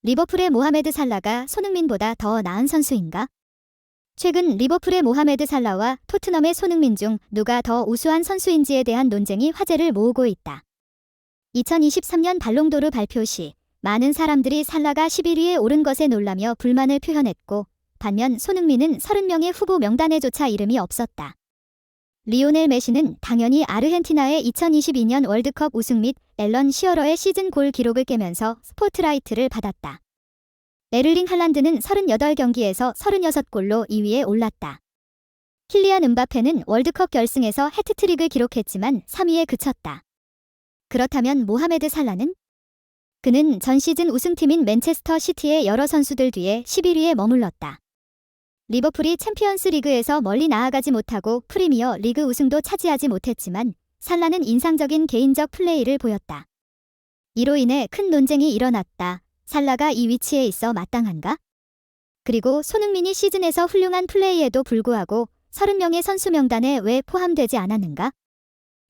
리버풀의 모하메드 살라가 손흥민보다 더 나은 선수인가? 최근 리버풀의 모하메드 살라와 토트넘의 손흥민 중 누가 더 우수한 선수인지에 대한 논쟁이 화제를 모으고 있다. 2023년 발롱도르 발표 시 많은 사람들이 살라가 11위에 오른 것에 놀라며 불만을 표현했고, 반면 손흥민은 30명의 후보 명단에조차 이름이 없었다. 리오넬 메시는 당연히 아르헨티나의 2022년 월드컵 우승 및 앨런 시어러의 시즌 골 기록을 깨면서 스포트라이트를 받았다. 에를링 할란드는 38경기에서 36골로 2위에 올랐다. 킬리안 음바페는 월드컵 결승에서 해트트릭을 기록했지만 3위에 그쳤다. 그렇다면 모하메드 살라는? 그는 전 시즌 우승팀인 맨체스터 시티의 여러 선수들 뒤에 11위에 머물렀다. 리버풀이 챔피언스 리그에서 멀리 나아가지 못하고 프리미어 리그 우승도 차지하지 못했지만 살라는 인상적인 개인적 플레이를 보였다. 이로 인해 큰 논쟁이 일어났다. 살라가 이 위치에 있어 마땅한가? 그리고 손흥민이 시즌에서 훌륭한 플레이에도 불구하고 30명의 선수 명단에 왜 포함되지 않았는가?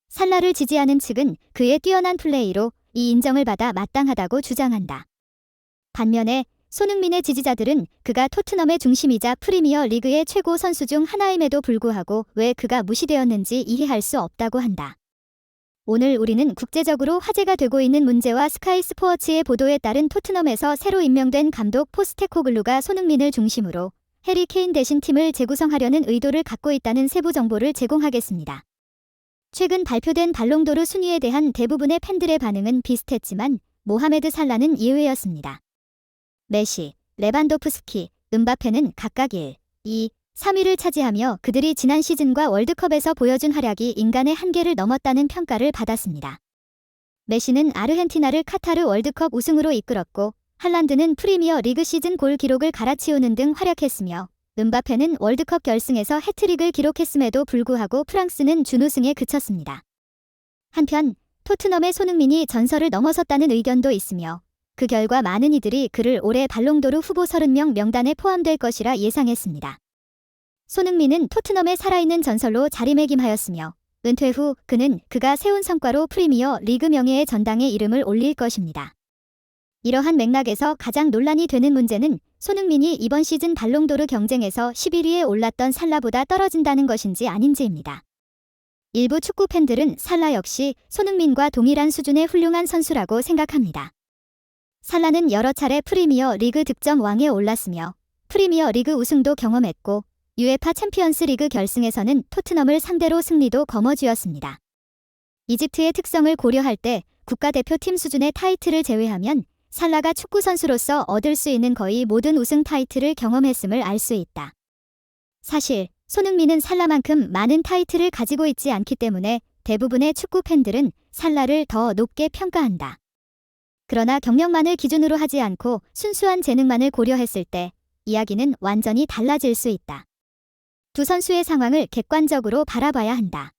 살라를 지지하는 측은 그의 뛰어난 플레이로 이 인정을 받아 마땅하다고 주장한다. 반면에 손흥민의 지지자들은 그가 토트넘의 중심이자 프리미어 리그의 최고 선수 중 하나임에도 불구하고 왜 그가 무시되었는지 이해할 수 없다고 한다. 오늘 우리는 국제적으로 화제가 되고 있는 문제와 스카이 스포츠의 보도에 따른 토트넘에서 새로 임명된 감독 포스테코글루가 손흥민을 중심으로 해리 케인 대신 팀을 재구성하려는 의도를 갖고 있다는 세부 정보를 제공하겠습니다. 최근 발표된 발롱도르 순위에 대한 대부분의 팬들의 반응은 비슷했지만 모하메드 살라는 예외였습니다. 메시, 레반도프스키, 음바페는 각각 1, 2, 3위를 차지하며 그들이 지난 시즌과 월드컵에서 보여준 활약이 인간의 한계를 넘었다는 평가를 받았습니다. 메시는 아르헨티나를 카타르 월드컵 우승으로 이끌었고, 할란드는 프리미어 리그 시즌 골 기록을 갈아치우는 등 활약했으며, 음바페는 월드컵 결승에서 해트릭을 기록했음에도 불구하고 프랑스는 준우승에 그쳤습니다. 한편 토트넘의 손흥민이 전설을 넘어섰다는 의견도 있으며, 그 결과 많은 이들이 그를 올해 발롱도르 후보 30명 명단에 포함될 것이라 예상했습니다. 손흥민은 토트넘의 살아있는 전설로 자리매김하였으며, 은퇴 후 그는 그가 세운 성과로 프리미어 리그 명예의 전당에 이름을 올릴 것입니다. 이러한 맥락에서 가장 논란이 되는 문제는 손흥민이 이번 시즌 발롱도르 경쟁에서 11위에 올랐던 살라보다 떨어진다는 것인지 아닌지입니다. 일부 축구 팬들은 살라 역시 손흥민과 동일한 수준의 훌륭한 선수라고 생각합니다. 살라는 여러 차례 프리미어 리그 득점 왕에 올랐으며 프리미어 리그 우승도 경험했고 UEFA 챔피언스 리그 결승에서는 토트넘을 상대로 승리도 거머쥐었습니다. 이집트의 특성을 고려할 때 국가대표팀 수준의 타이틀을 제외하면 살라가 축구 선수로서 얻을 수 있는 거의 모든 우승 타이틀을 경험했음을 알 수 있다. 사실 손흥민은 살라만큼 많은 타이틀을 가지고 있지 않기 때문에 대부분의 축구 팬들은 살라를 더 높게 평가한다. 그러나 경력만을 기준으로 하지 않고 순수한 재능만을 고려했을 때 이야기는 완전히 달라질 수 있다. 두 선수의 상황을 객관적으로 바라봐야 한다.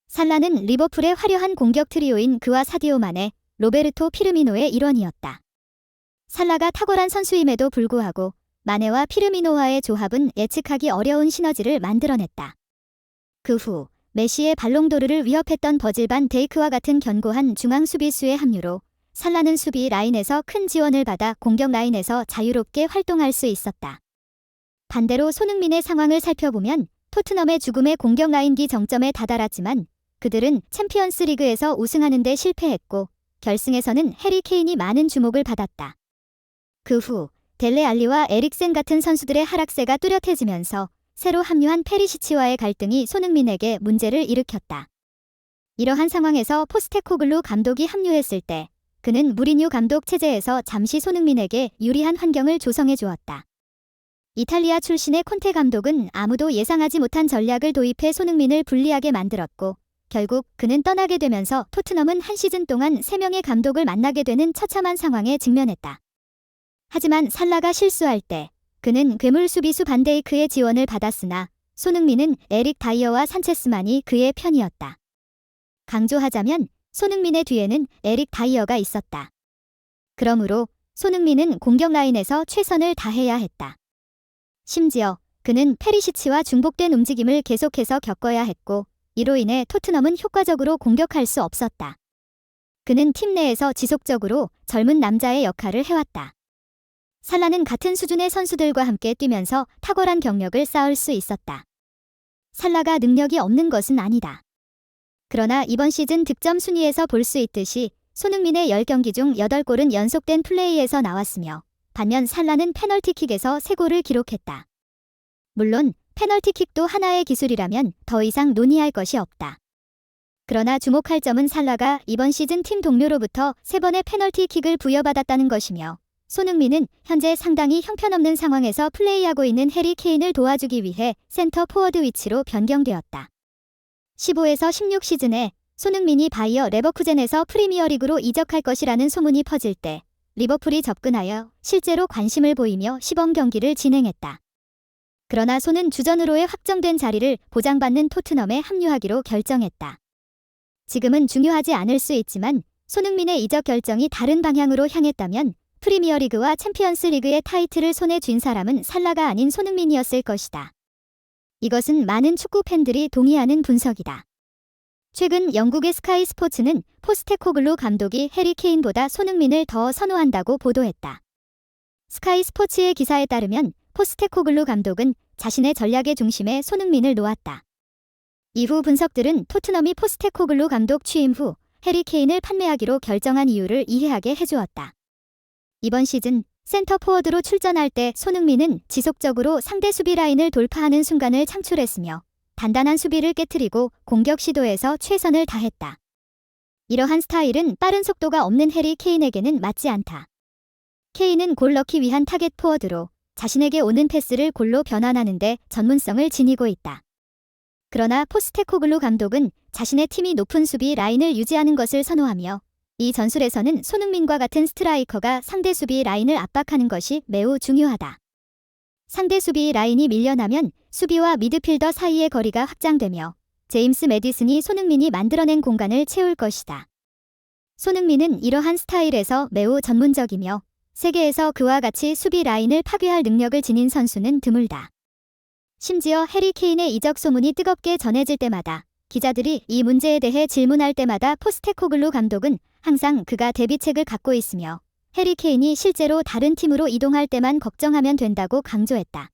살라는 리버풀의 화려한 공격 트리오인 그와 사디오 마네, 로베르토 피르미노의 일원이었다. 살라가 탁월한 선수임에도 불구하고 마네와 피르미노와의 조합은 예측하기 어려운 시너지를 만들어냈다. 그 후 메시의 발롱도르를 위협했던 버질 반 데이크와 같은 견고한 중앙 수비수의 합류로 살라는 수비 라인에서 큰 지원을 받아 공격 라인에서 자유롭게 활동할 수 있었다. 반대로 손흥민의 상황을 살펴보면 토트넘의 죽음의 공격 라인기 정점에 다다랐지만 그들은 챔피언스 리그에서 우승하는 데 실패했고 결승에서는 해리 케인이 많은 주목을 받았다. 그 후 델레 알리와 에릭센 같은 선수들의 하락세가 뚜렷해지면서 새로 합류한 페리시치와의 갈등이 손흥민에게 문제를 일으켰다. 이러한 상황에서 포스테코글루 감독이 합류했을 때 그는 무리뉴 감독 체제에서 잠시 손흥민에게 유리한 환경을 조성해 주었다. 이탈리아 출신의 콘테 감독은 아무도 예상하지 못한 전략을 도입해 손흥민을 불리하게 만들었고 결국 그는 떠나게 되면서 토트넘은 한 시즌 동안 3명의 감독을 만나게 되는 처참한 상황에 직면했다. 하지만 살라가 실수할 때 그는 괴물 수비수 반데이크의 지원을 받았으나 손흥민은 에릭 다이어와 산체스만이 그의 편이었다. 강조하자면 손흥민의 뒤에는 에릭 다이어가 있었다. 그러므로 손흥민은 공격 라인에서 최선을 다해야 했다. 심지어 그는 페리시치와 중복된 움직임을 계속해서 겪어야 했고 이로 인해 토트넘은 효과적으로 공격할 수 없었다. 그는 팀 내에서 지속적으로 젊은 남자의 역할을 해왔다. 살라는 같은 수준의 선수들과 함께 뛰면서 탁월한 경력을 쌓을 수 있었다. 살라가 능력이 없는 것은 아니다. 그러나 이번 시즌 득점 순위에서 볼 수 있듯이 손흥민의 10경기 중 8골은 연속된 플레이에서 나왔으며 반면 살라는 페널티킥에서 3골을 기록했다. 물론 페널티킥도 하나의 기술이라면 더 이상 논의할 것이 없다. 그러나 주목할 점은 살라가 이번 시즌 팀 동료로부터 3번의 페널티킥을 부여받았다는 것이며 손흥민은 현재 상당히 형편없는 상황에서 플레이하고 있는 해리 케인을 도와주기 위해 센터 포워드 위치로 변경되었다. 15에서 16 시즌에 손흥민이 바이어 레버쿠젠에서 프리미어리그로 이적할 것이라는 소문이 퍼질 때 리버풀이 접근하여 실제로 관심을 보이며 시범 경기를 진행했다. 그러나 손은 주전으로의 확정된 자리를 보장받는 토트넘에 합류하기로 결정했다. 지금은 중요하지 않을 수 있지만 손흥민의 이적 결정이 다른 방향으로 향했다면 프리미어리그와 챔피언스리그의 타이틀을 손에 쥔 사람은 살라가 아닌 손흥민이었을 것이다. 이것은 많은 축구 팬들이 동의하는 분석이다. 최근 영국의 스카이 스포츠는 포스테코글루 감독이 해리 케인보다 손흥민을 더 선호한다고 보도했다. 스카이 스포츠의 기사에 따르면 포스테코글루 감독은 자신의 전략의 중심에 손흥민을 놓았다. 이후 분석들은 토트넘이 포스테코글루 감독 취임 후 해리 케인을 판매하기로 결정한 이유를 이해하게 해주었다. 이번 시즌 센터 포워드로 출전할 때 손흥민은 지속적으로 상대 수비 라인을 돌파하는 순간을 창출했으며 단단한 수비를 깨트리고 공격 시도에서 최선을 다했다. 이러한 스타일은 빠른 속도가 없는 해리 케인에게는 맞지 않다. 케인은 골 넣기 위한 타겟 포워드로 자신에게 오는 패스를 골로 변환하는 데 전문성을 지니고 있다. 그러나 포스테코글루 감독은 자신의 팀이 높은 수비 라인을 유지하는 것을 선호하며 이 전술에서는 손흥민과 같은 스트라이커가 상대 수비 라인을 압박하는 것이 매우 중요하다. 상대 수비 라인이 밀려나면 수비와 미드필더 사이의 거리가 확장되며 제임스 매디슨이 손흥민이 만들어낸 공간을 채울 것이다. 손흥민은 이러한 스타일에서 매우 전문적이며 세계에서 그와 같이 수비 라인을 파괴할 능력을 지닌 선수는 드물다. 심지어 해리 케인의 이적 소문이 뜨겁게 전해질 때마다 기자들이 이 문제에 대해 질문할 때마다 포스테코글루 감독은 항상 그가 대비책을 갖고 있으며 해리 케인이 실제로 다른 팀으로 이동할 때만 걱정하면 된다고 강조했다.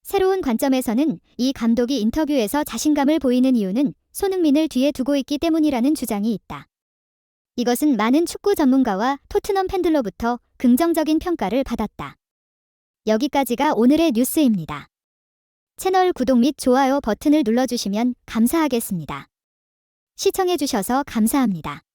새로운 관점에서는 이 감독이 인터뷰에서 자신감을 보이는 이유는 손흥민을 뒤에 두고 있기 때문이라는 주장이 있다. 이것은 많은 축구 전문가와 토트넘 팬들로부터 긍정적인 평가를 받았다. 여기까지가 오늘의 뉴스입니다. 채널 구독 및 좋아요 버튼을 눌러주시면 감사하겠습니다. 시청해주셔서 감사합니다.